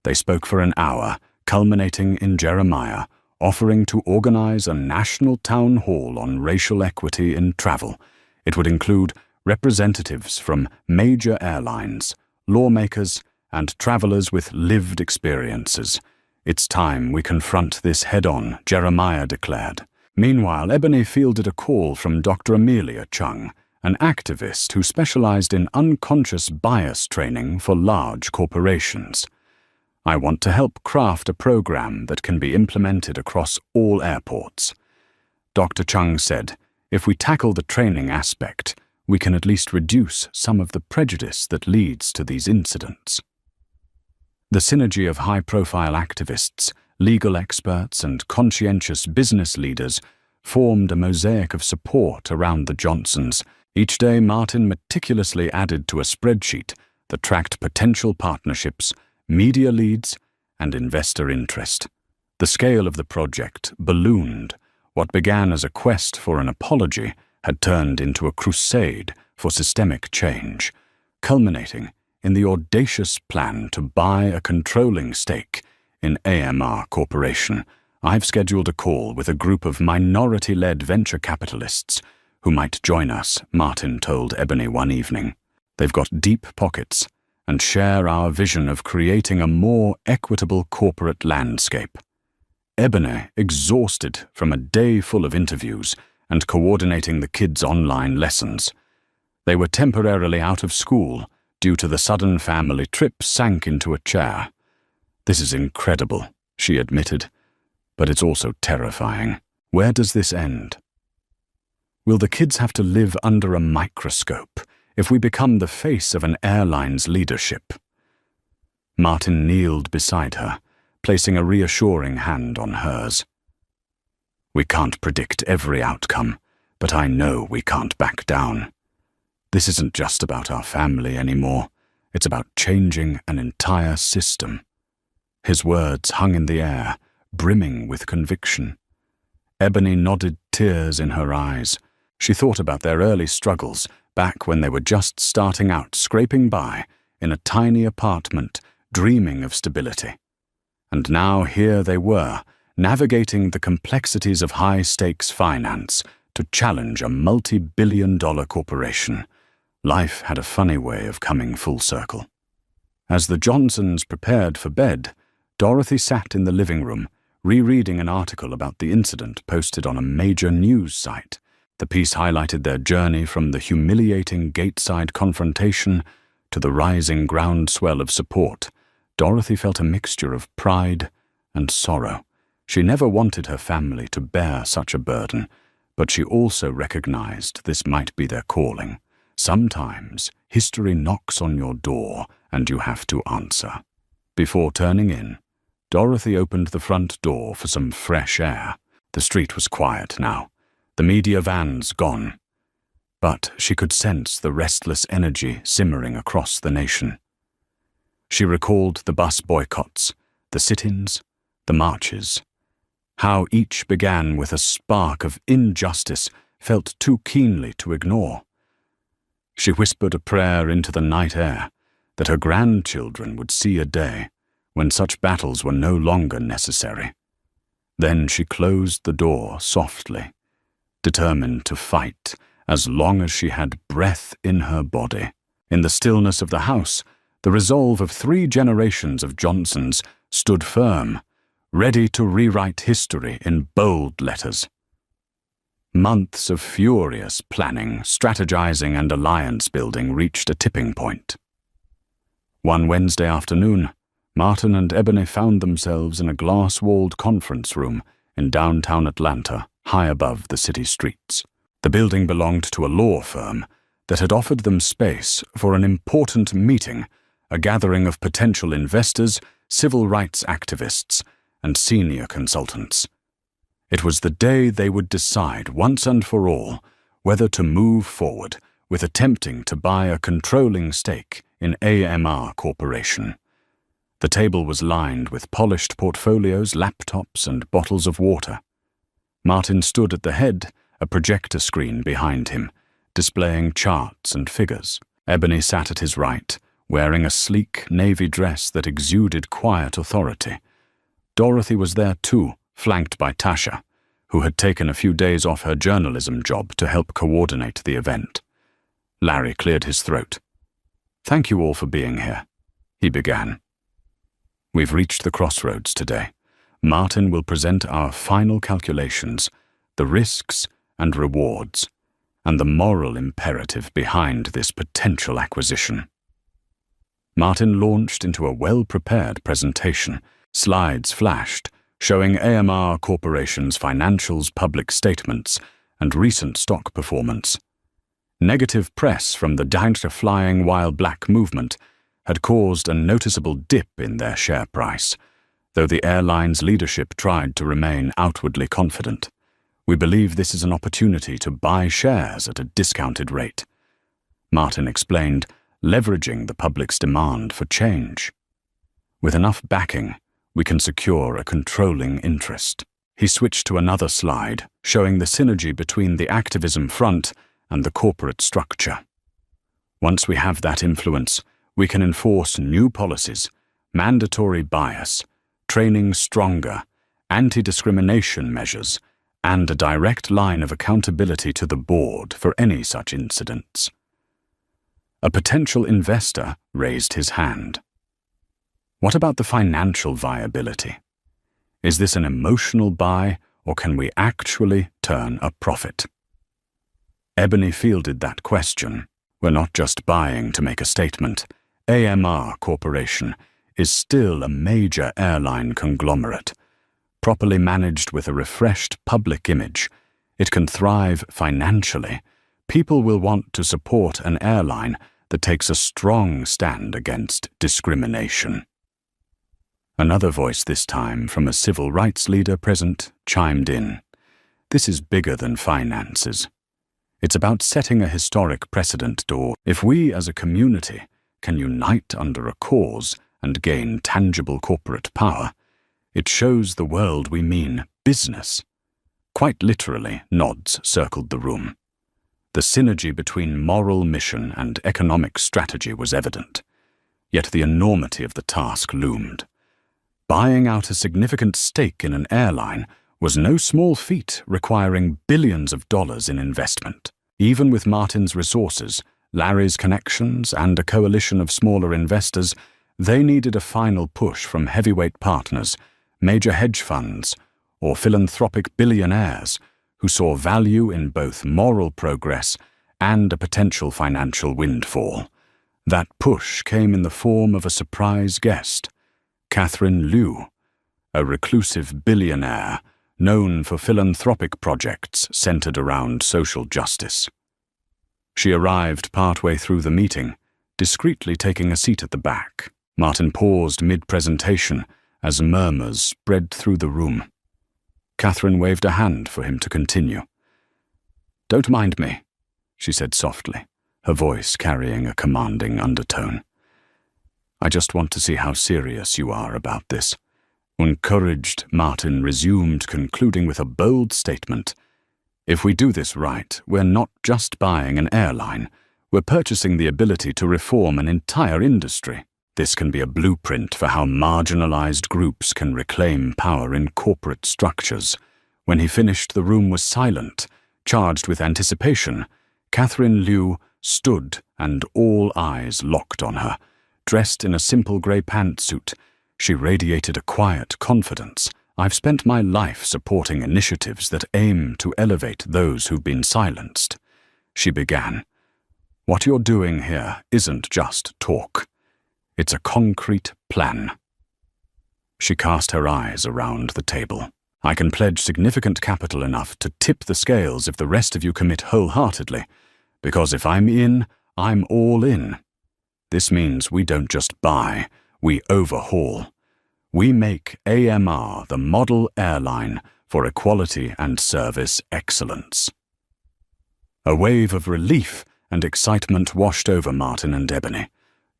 They spoke for an hour, culminating in Jeremiah offering to organize a national town hall on racial equity in travel. It would include representatives from major airlines, lawmakers, and travelers with lived experiences. "It's time we confront this head-on," Jeremiah declared. Meanwhile, Ebony fielded a call from Dr. Amelia Chung, an activist who specialized in unconscious bias training for large corporations. "I want to help craft a program that can be implemented across all airports." Dr. Chung said, "If we tackle the training aspect, we can at least reduce some of the prejudice that leads to these incidents." The synergy of high-profile activists, legal experts, and conscientious business leaders formed a mosaic of support around the Johnsons. Each day, Martin meticulously added to a spreadsheet that tracked potential partnerships, media leads, and investor interest. The scale of the project ballooned. What began as a quest for an apology had turned into a crusade for systemic change, culminating in the audacious plan to buy a controlling stake in AMR Corporation. "I've scheduled a call with a group of minority-led venture capitalists who might join us," Martin told Ebony one evening. "They've got deep pockets and share our vision of creating a more equitable corporate landscape." Ebony, exhausted from a day full of interviews and coordinating the kids' online lessons. They were temporarily out of school due to the sudden family trip, sank into a chair. "This is incredible," she admitted, "but it's also terrifying. Where does this end? Will the kids have to live under a microscope if we become the face of an airline's leadership?" Martin kneeled beside her, placing a reassuring hand on hers. "We can't predict every outcome, but I know we can't back down. This isn't just about our family anymore. It's about changing an entire system." His words hung in the air, brimming with conviction. Ebony nodded, tears in her eyes. She thought about their early struggles, back when they were just starting out, scraping by in a tiny apartment, dreaming of stability. And now here they were, navigating the complexities of high-stakes finance to challenge a multi-billion-dollar corporation. Life had a funny way of coming full circle. As the Johnsons prepared for bed, Dorothy sat in the living room, rereading an article about the incident posted on a major news site. The piece highlighted their journey from the humiliating gateside confrontation to the rising groundswell of support. Dorothy felt a mixture of pride and sorrow. She never wanted her family to bear such a burden, but she also recognized this might be their calling. Sometimes history knocks on your door and you have to answer. Before turning in, Dorothy opened the front door for some fresh air. The street was quiet now, the media vans gone, but she could sense the restless energy simmering across the nation. She recalled the bus boycotts, the sit-ins, the marches, how each began with a spark of injustice felt too keenly to ignore. She whispered a prayer into the night air that her grandchildren would see a day when such battles were no longer necessary. Then she closed the door softly, determined to fight as long as she had breath in her body. In the stillness of the house, the resolve of 3 generations of Johnsons stood firm, ready to rewrite history in bold letters. Months of furious planning, strategizing, and alliance building reached a tipping point. One Wednesday afternoon, Martin and Ebony found themselves in a glass-walled conference room in downtown Atlanta, high above the city streets. The building belonged to a law firm that had offered them space for an important meeting, a gathering of potential investors, civil rights activists, and senior consultants. It was the day they would decide once and for all whether to move forward with attempting to buy a controlling stake in AMR Corporation. The table was lined with polished portfolios, laptops, and bottles of water. Martin stood at the head, a projector screen behind him, displaying charts and figures. Ebony sat at his right, wearing a sleek navy dress that exuded quiet authority. Dorothy was there too, flanked by Tasha, who had taken a few days off her journalism job to help coordinate the event. Larry cleared his throat. "Thank you all for being here," he began. "We've reached the crossroads today. Martin will present our final calculations, the risks and rewards, and the moral imperative behind this potential acquisition." Martin launched into a well-prepared presentation. Slides flashed, showing AMR Corporation's financials, public statements, and recent stock performance. Negative press from the Danger Flying While Black movement had caused a noticeable dip in their share price, though the airline's leadership tried to remain outwardly confident. "We believe this is an opportunity to buy shares at a discounted rate," Martin explained, leveraging the public's demand for change. "With enough backing, we can secure a controlling interest." He switched to another slide, showing the synergy between the activism front and the corporate structure. "Once we have that influence, we can enforce new policies, mandatory bias, training stronger, anti-discrimination measures, and a direct line of accountability to the board for any such incidents." A potential investor raised his hand. "What about the financial viability? Is this an emotional buy, or can we actually turn a profit?" Ebony fielded that question. "We're not just buying to make a statement. AMR Corporation is still a major airline conglomerate. Properly managed with a refreshed public image, it can thrive financially. People will want to support an airline that takes a strong stand against discrimination." Another voice, this time from a civil rights leader present, chimed in. "This is bigger than finances. It's about setting a historic precedent, or if we as a community can unite under a cause and gain tangible corporate power, it shows the world we mean business." Quite literally, nods circled the room. The synergy between moral mission and economic strategy was evident, yet the enormity of the task loomed. Buying out a significant stake in an airline was no small feat, requiring billions of dollars in investment. Even with Martin's resources, Larry's connections, and a coalition of smaller investors, they needed a final push from heavyweight partners, major hedge funds, or philanthropic billionaires who saw value in both moral progress and a potential financial windfall. That push came in the form of a surprise guest, Catherine Liu, a reclusive billionaire known for philanthropic projects centered around social justice. She arrived partway through the meeting, discreetly taking a seat at the back. Martin paused mid-presentation as murmurs spread through the room. Catherine waved a hand for him to continue. "Don't mind me," she said softly, her voice carrying a commanding undertone. "I just want to see how serious you are about this." Encouraged, Martin resumed, concluding with a bold statement. "If we do this right, we're not just buying an airline, we're purchasing the ability to reform an entire industry. This can be a blueprint for how marginalized groups can reclaim power in corporate structures." When he finished, the room was silent, Charged with anticipation, Catherine Liu stood and all eyes locked on her. Dressed in a simple grey pantsuit, she radiated a quiet confidence. I've spent my life supporting initiatives that aim to elevate those who've been silenced. She began. What you're doing here isn't just talk. It's a concrete plan. She cast her eyes around the table. I can pledge significant capital enough to tip the scales if the rest of you commit wholeheartedly, because if I'm in, I'm all in. This means we don't just buy, we overhaul. We make AMR the model airline for equality and service excellence. A wave of relief and excitement washed over Martin and Ebony.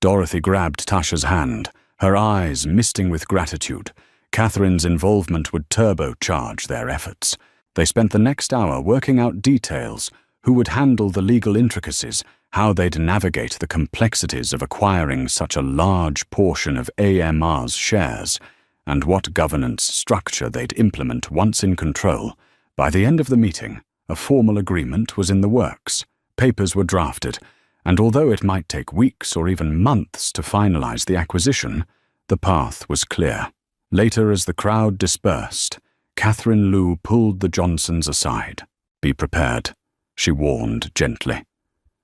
Dorothy grabbed Tasha's hand, her eyes misting with gratitude. Catherine's involvement would turbocharge their efforts. They spent the next hour working out details, who would handle the legal intricacies, how they'd navigate the complexities of acquiring such a large portion of AMR's shares, and what governance structure they'd implement once in control. By the end of the meeting, a formal agreement was in the works. Papers were drafted, and although it might take weeks or even months to finalize the acquisition, the path was clear. Later, as the crowd dispersed, Catherine Liu pulled the Johnsons aside. "Be prepared," she warned gently.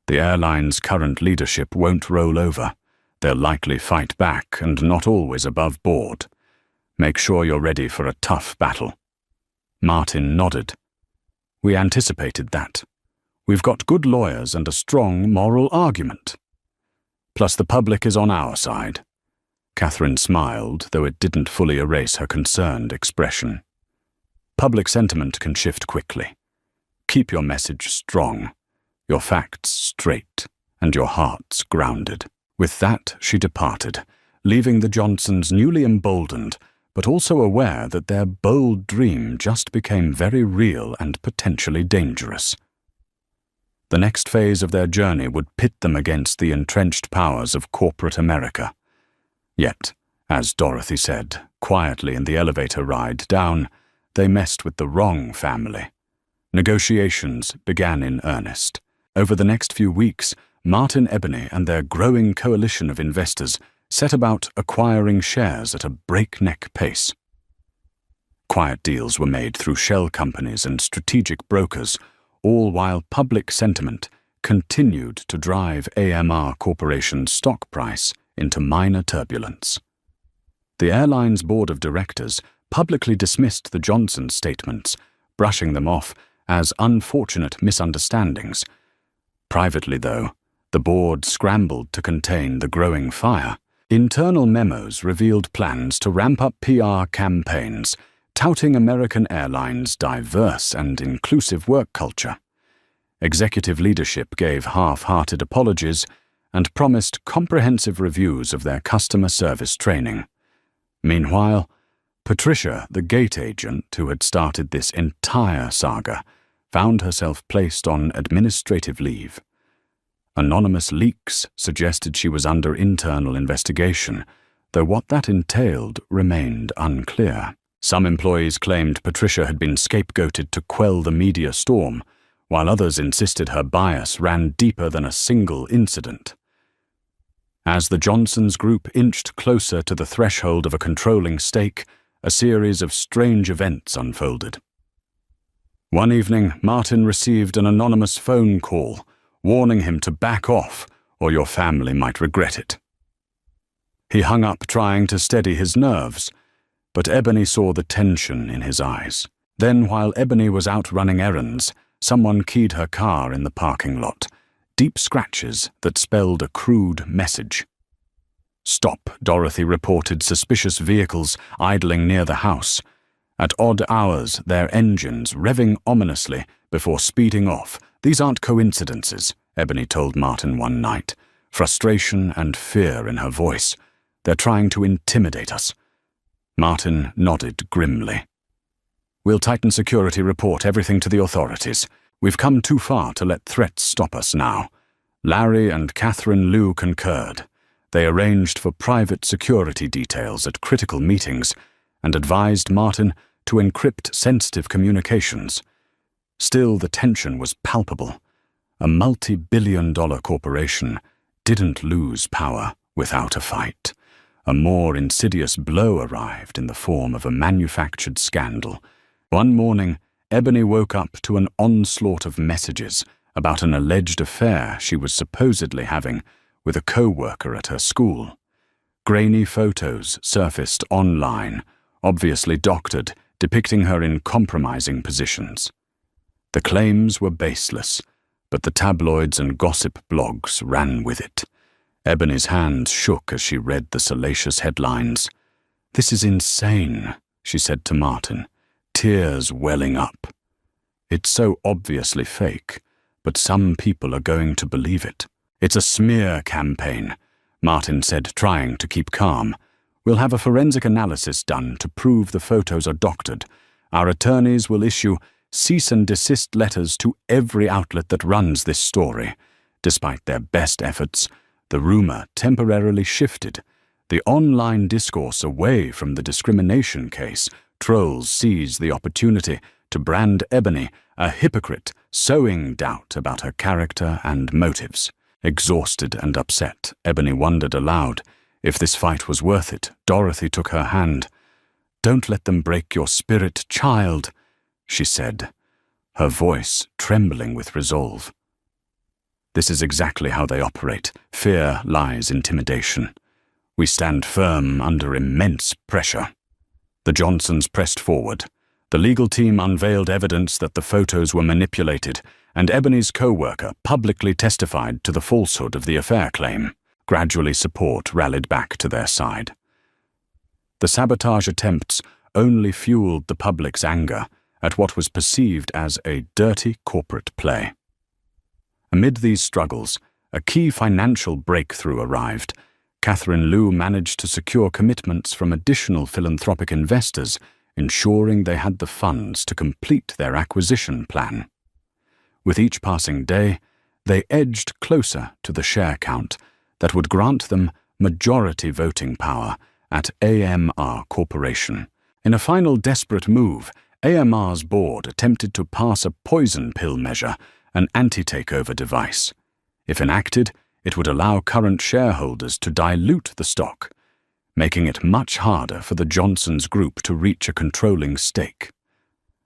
"The airline's current leadership won't roll over. They'll likely fight back and not always above board. Make sure you're ready for a tough battle." Martin nodded. "We anticipated that. We've got good lawyers and a strong moral argument. Plus the public is on our side." Catherine smiled, though it didn't fully erase her concerned expression. "Public sentiment can shift quickly. Keep your message strong, your facts straight, and your hearts grounded." With that, she departed, leaving the Johnsons newly emboldened, but also aware that their bold dream just became very real and potentially dangerous. The next phase of their journey would pit them against the entrenched powers of corporate America. Yet, as Dorothy said, quietly in the elevator ride down, they messed with the wrong family. Negotiations began in earnest. Over the next few weeks, Martin Ebony and their growing coalition of investors set about acquiring shares at a breakneck pace. Quiet deals were made through shell companies and strategic brokers, all while public sentiment continued to drive AMR Corporation's stock price into minor turbulence. The airline's board of directors publicly dismissed the Johnson statements, brushing them off as unfortunate misunderstandings. Privately, though, the board scrambled to contain the growing fire. Internal memos revealed plans to ramp up PR campaigns, touting American Airlines' diverse and inclusive work culture. Executive leadership gave half-hearted apologies and promised comprehensive reviews of their customer service training. Meanwhile, Patricia, the gate agent who had started this entire saga, found herself placed on administrative leave. Anonymous leaks suggested she was under internal investigation, though what that entailed remained unclear. Some employees claimed Patricia had been scapegoated to quell the media storm, while others insisted her bias ran deeper than a single incident. As the Johnsons group inched closer to the threshold of a controlling stake, a series of strange events unfolded. One evening, Martin received an anonymous phone call, warning him to back off, or your family might regret it. He hung up trying to steady his nerves, but Ebony saw the tension in his eyes. Then, while Ebony was out running errands, someone keyed her car in the parking lot, deep scratches that spelled a crude message. "Stop," Dorothy reported suspicious vehicles idling near the house. At odd hours, their engines revving ominously before speeding off. "These aren't coincidences," Ebony told Martin one night, frustration and fear in her voice. "They're trying to intimidate us." Martin nodded grimly. "We'll tighten security, report everything to the authorities. We've come too far to let threats stop us now." Larry and Catherine Liu concurred. They arranged for private security details at critical meetings and advised Martin to encrypt sensitive communications. Still, the tension was palpable. A multi-billion-dollar corporation didn't lose power without a fight. A more insidious blow arrived in the form of a manufactured scandal. One morning, Ebony woke up to an onslaught of messages about an alleged affair she was supposedly having with a co-worker at her school. Grainy photos surfaced online, obviously doctored, depicting her in compromising positions. The claims were baseless, but the tabloids and gossip blogs ran with it. Ebony's hands shook as she read the salacious headlines. "This is insane," she said to Martin, tears welling up. "It's so obviously fake, but some people are going to believe it. It's a smear campaign," Martin said, trying to keep calm. "We'll have a forensic analysis done to prove the photos are doctored. Our attorneys will issue cease and desist letters to every outlet that runs this story." Despite their best efforts, the rumor temporarily shifted. The online discourse away from the discrimination case, trolls seized the opportunity to brand Ebony a hypocrite, sowing doubt about her character and motives. Exhausted and upset, Ebony wondered aloud if this fight was worth it. Dorothy took her hand. "Don't let them break your spirit, child," she said, her voice trembling with resolve. This is exactly how they operate. Fear lies intimidation. We stand firm under immense pressure. The Johnsons pressed forward. The legal team unveiled evidence that the photos were manipulated, and Ebony's co-worker publicly testified to the falsehood of the affair claim. Gradually, support rallied back to their side. The sabotage attempts only fueled the public's anger at what was perceived as a dirty corporate play. Amid these struggles, a key financial breakthrough arrived. Catherine Liu managed to secure commitments from additional philanthropic investors, ensuring they had the funds to complete their acquisition plan. With each passing day, they edged closer to the share count that would grant them majority voting power at AMR Corporation. In a final desperate move, AMR's board attempted to pass a poison pill measure, an anti-takeover device. If enacted, it would allow current shareholders to dilute the stock, making it much harder for the Johnsons Group to reach a controlling stake.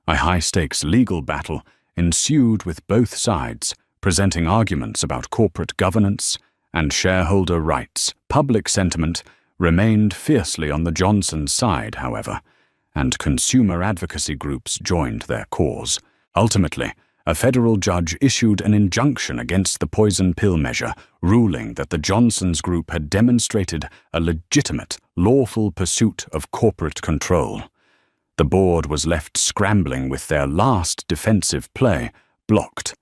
A high-stakes legal battle ensued with both sides, presenting arguments about corporate governance and shareholder rights. Public sentiment remained fiercely on the Johnsons' side, however, and consumer advocacy groups joined their cause. Ultimately, a federal judge issued an injunction against the poison pill measure, ruling that the Johnsons Group had demonstrated a legitimate, lawful pursuit of corporate control. The board was left scrambling with their last defensive play blocked.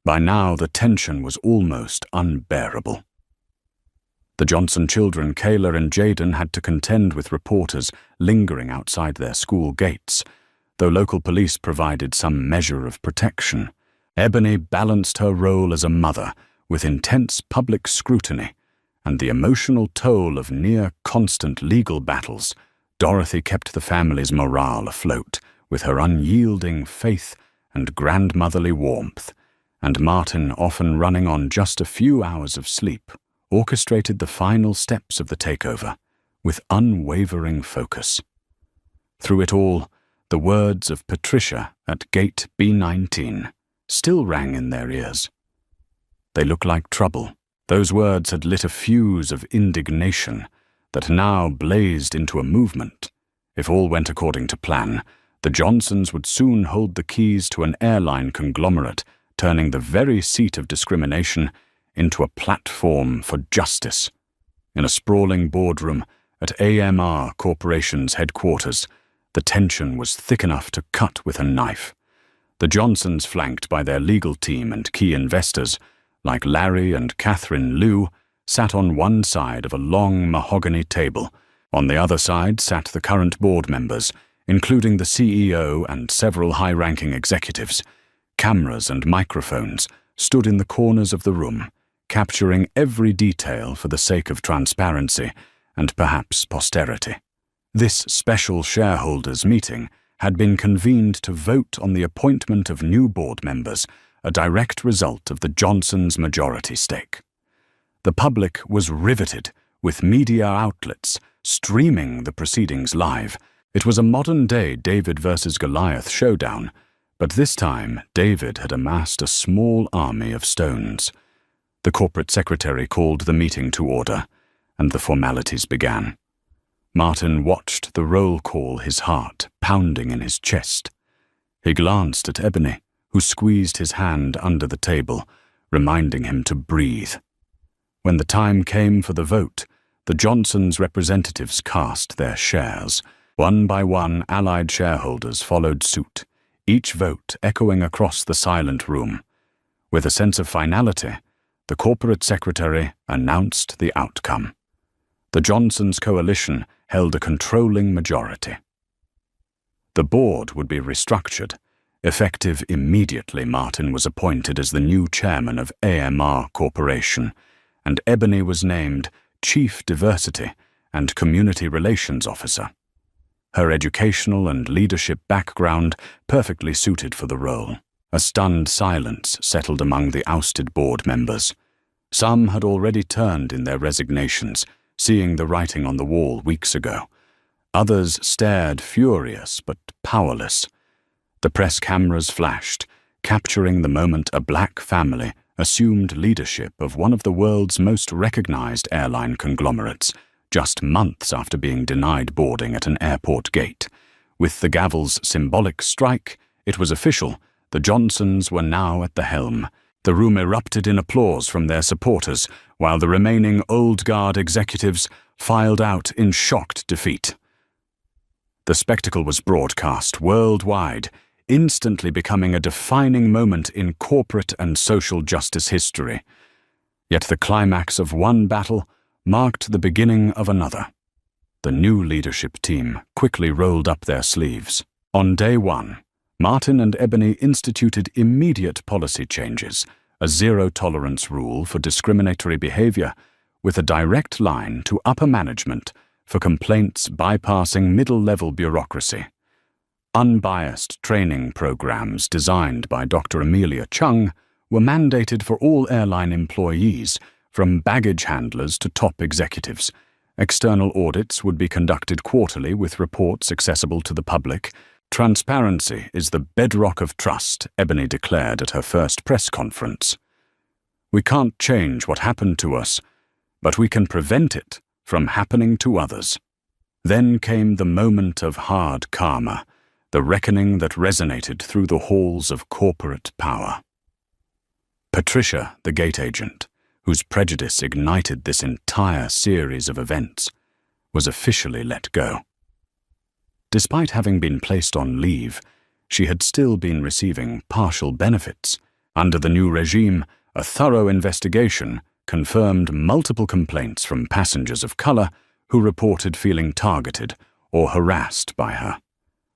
By now, the tension was almost unbearable. The Johnson children, Kayla and Jaden, had to contend with reporters lingering outside their school gates, though local police provided some measure of protection. Ebony balanced her role as a mother with intense public scrutiny and the emotional toll of near-constant legal battles. Dorothy kept the family's morale afloat with her unyielding faith and grandmotherly warmth, and Martin, often running on just a few hours of sleep, orchestrated the final steps of the takeover with unwavering focus. Through it all, the words of Patricia at Gate B19 still rang in their ears. "They look like trouble." Those words had lit a fuse of indignation that now blazed into a movement. If all went according to plan, the Johnsons would soon hold the keys to an airline conglomerate, turning the very seat of discrimination into a platform for justice. In a sprawling boardroom at AMR Corporation's headquarters, the tension was thick enough to cut with a knife. The Johnsons, flanked by their legal team and key investors, like Larry and Catherine Liu, sat on one side of a long mahogany table. On the other side sat the current board members, including the CEO and several high-ranking executives. Cameras and microphones stood in the corners of the room, capturing every detail for the sake of transparency and perhaps posterity. This special shareholders' meeting had been convened to vote on the appointment of new board members, a direct result of the Johnsons' majority stake. The public was riveted, with media outlets streaming the proceedings live. It was a modern-day David versus Goliath showdown, but this time David had amassed a small army of stones. The corporate secretary called the meeting to order, and the formalities began. Martin watched the roll call, his heart pounding in his chest. He glanced at Ebony, who squeezed his hand under the table, reminding him to breathe. When the time came for the vote, the Johnsons' representatives cast their shares. One by one, allied shareholders followed suit, each vote echoing across the silent room. With a sense of finality, the corporate secretary announced the outcome. The Johnsons' coalition held a controlling majority. The board would be restructured. Effective immediately, Martin was appointed as the new chairman of AMR Corporation, and Ebony was named Chief Diversity and Community Relations Officer. Her educational and leadership background perfectly suited for the role. A stunned silence settled among the ousted board members. Some had already turned in their resignations, seeing the writing on the wall weeks ago. Others stared furious but powerless. The press cameras flashed, capturing the moment a black family assumed leadership of one of the world's most recognized airline conglomerates, just months after being denied boarding at an airport gate. With the gavel's symbolic strike, it was official. The Johnsons were now at the helm. The room erupted in applause from their supporters, while the remaining old guard executives filed out in shocked defeat. The spectacle was broadcast worldwide, instantly becoming a defining moment in corporate and social justice history. Yet the climax of one battle marked the beginning of another. The new leadership team quickly rolled up their sleeves. On day one, Martin and Ebony instituted immediate policy changes, a zero-tolerance rule for discriminatory behavior, with a direct line to upper management for complaints bypassing middle-level bureaucracy. Unbiased training programs designed by Dr. Amelia Chung were mandated for all airline employees, from baggage handlers to top executives. External audits would be conducted quarterly with reports accessible to the public. Transparency is the bedrock of trust, Ebony declared at her first press conference. We can't change what happened to us, but we can prevent it from happening to others. Then came the moment of hard karma, the reckoning that resonated through the halls of corporate power. Patricia, the gate agent, whose prejudice ignited this entire series of events, was officially let go. Despite having been placed on leave, she had still been receiving partial benefits. Under the new regime, a thorough investigation confirmed multiple complaints from passengers of color who reported feeling targeted or harassed by her.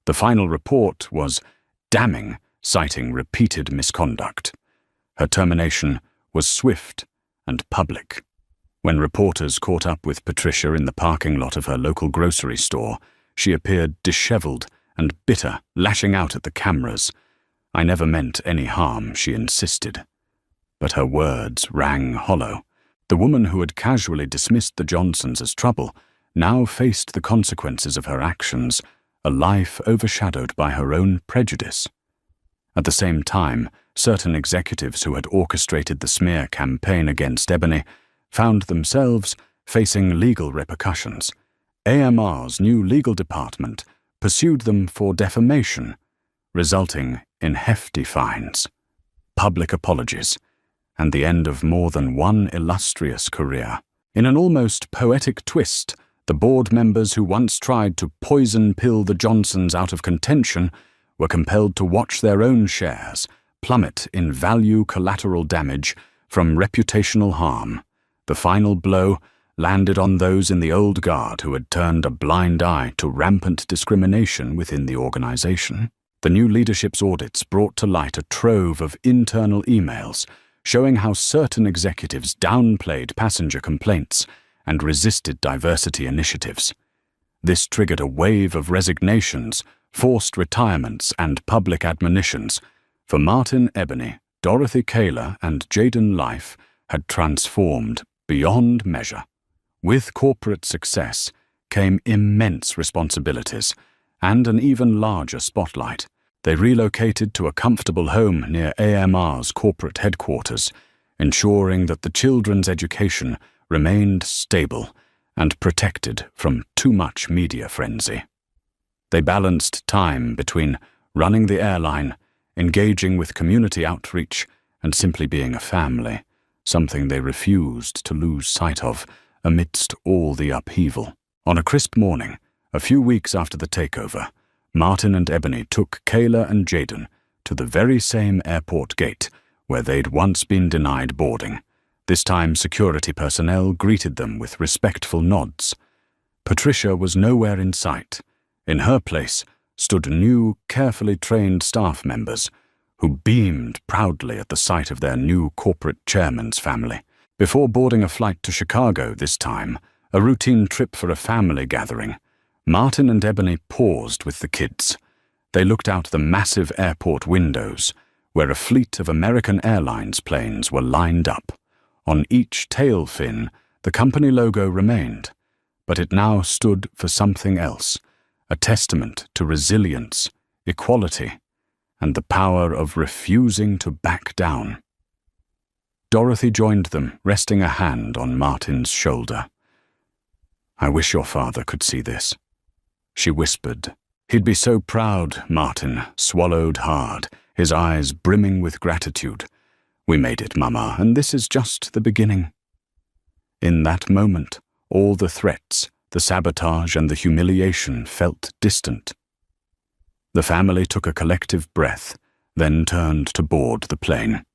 The final report was damning, citing repeated misconduct. Her termination was swift and public. When reporters caught up with Patricia in the parking lot of her local grocery store, she appeared disheveled and bitter, lashing out at the cameras. "I never meant any harm," she insisted. But her words rang hollow. The woman who had casually dismissed the Johnsons as trouble now faced the consequences of her actions, a life overshadowed by her own prejudice. At the same time, certain executives who had orchestrated the smear campaign against Ebony found themselves facing legal repercussions. AMR's new legal department pursued them for defamation, resulting in hefty fines, public apologies, and the end of more than one illustrious career. In an almost poetic twist, the board members who once tried to poison pill the Johnsons out of contention were compelled to watch their own shares plummet in value collateral damage from reputational harm. The final blow landed on those in the old guard who had turned a blind eye to rampant discrimination within the organization. The new leadership's audits brought to light a trove of internal emails showing how certain executives downplayed passenger complaints and resisted diversity initiatives. This triggered a wave of resignations forced retirements, and public admonitions, for Martin Ebony, Dorothy Kaler, and Jaden Life had transformed beyond measure. With corporate success came immense responsibilities and an even larger spotlight. They relocated to a comfortable home near AMR's corporate headquarters, ensuring that the children's education remained stable and protected from too much media frenzy. They balanced time between running the airline, engaging with community outreach, and simply being a family, something they refused to lose sight of amidst all the upheaval. On a crisp morning, a few weeks after the takeover, Martin and Ebony took Kayla and Jaden to the very same airport gate where they'd once been denied boarding. This time, security personnel greeted them with respectful nods. Patricia was nowhere in sight. In her place stood new, carefully trained staff members who beamed proudly at the sight of their new corporate chairman's family. Before boarding a flight to Chicago this time, a routine trip for a family gathering, Martin and Ebony paused with the kids. They looked out the massive airport windows, where a fleet of American Airlines planes were lined up. On each tail fin, the company logo remained, but it now stood for something else, a testament to resilience, equality, and the power of refusing to back down. Dorothy joined them, resting a hand on Martin's shoulder. "I wish your father could see this," she whispered. "He'd be so proud." Martin swallowed hard, his eyes brimming with gratitude. "We made it, Mama, and this is just the beginning." In that moment, all the threats, the sabotage, and the humiliation felt distant. The family took a collective breath, then turned to board the plane.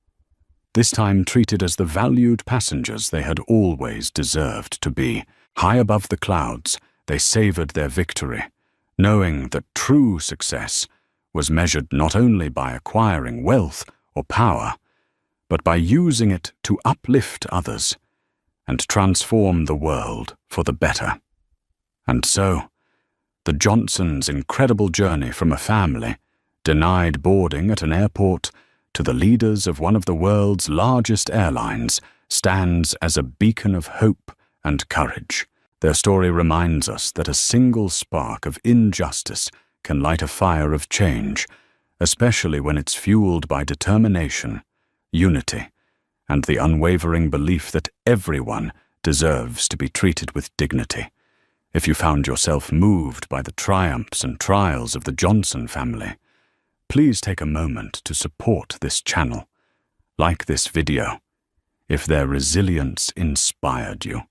This time treated as the valued passengers they had always deserved to be. High above the clouds, they savored their victory, knowing that true success was measured not only by acquiring wealth or power, but by using it to uplift others and transform the world for the better. And so, the Johnsons' incredible journey from a family denied boarding at an airport to the leaders of one of the world's largest airlines stands as a beacon of hope and courage. Their story reminds us that a single spark of injustice can light a fire of change, especially when it's fueled by determination, unity, and the unwavering belief that everyone deserves to be treated with dignity. If you found yourself moved by the triumphs and trials of the Johnson family, please take a moment to support this channel. Like this video, if their resilience inspired you.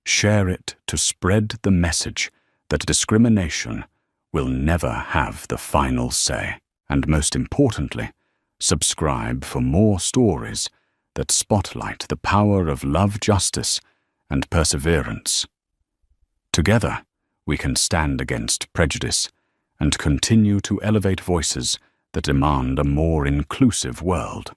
Share it to spread the message that discrimination will never have the final say. And most importantly, subscribe for more stories that spotlight the power of love, justice, and perseverance. Together, we can stand against prejudice and continue to elevate voices that demand a more inclusive world.